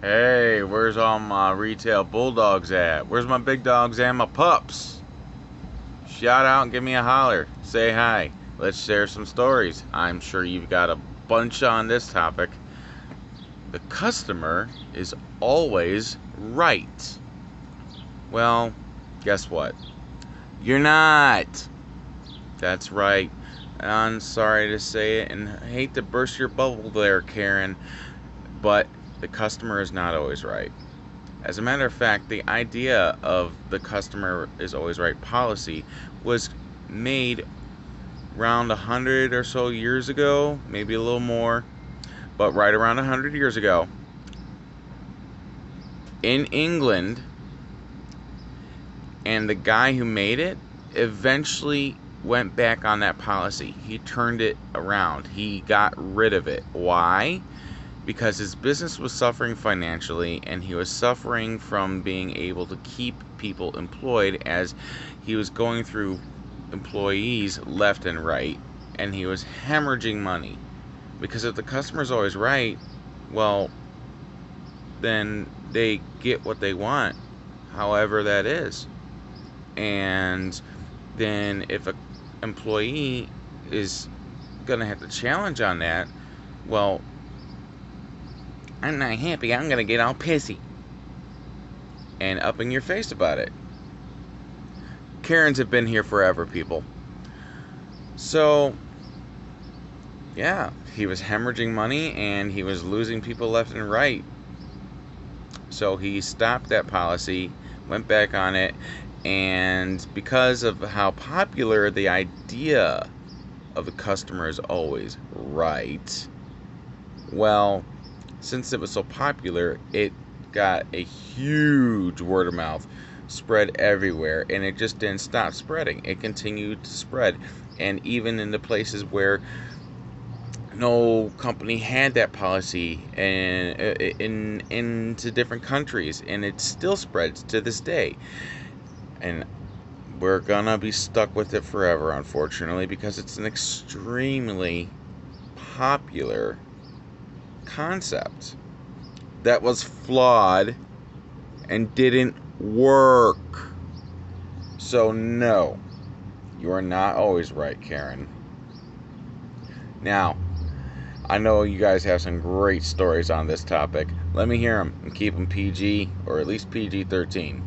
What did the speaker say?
Hey, where's all my retail bulldogs at? Where's my big dogs and my pups? Shout out and give me a holler. Say hi. Let's share some stories. I'm sure you've got a bunch on this topic. The customer is always right. Well, guess what? You're not. That's right. I'm sorry to say it and hate to burst your bubble there, Karen, but the customer is not always right. As a matter of fact, the idea of the customer is always right policy was made around 100 or so years ago, maybe a little more, but right around 100 years ago in England. And the guy who made it eventually went back on that policy. He turned it around. He got rid of it. Why? Because his business was suffering financially and he was suffering from being able to keep people employed as he was going through employees left and right, and he was hemorrhaging money. Because if the customer's always right, well, then they get what they want, however that is. And then if an employee is going to have to challenge on that, well, I'm not happy, I'm going to get all pissy and up in your face about it. Karens have been here forever, people. So, yeah, he was hemorrhaging money and he was losing people left and right. So he stopped that policy, went back on it, and because of how popular the idea of the customer is always right, well, since it was so popular, it got a huge word of mouth, spread everywhere, and it just didn't stop spreading. It continued to spread, and even in the places where no company had that policy, and into different countries, and it still spreads to this day. And we're gonna be stuck with it forever, unfortunately, because it's an extremely popular concept that was flawed and didn't work. So no, you are not always right, Karen. Now, I know you guys have some great stories on this topic. Let me hear them and keep them PG, or at least PG-13.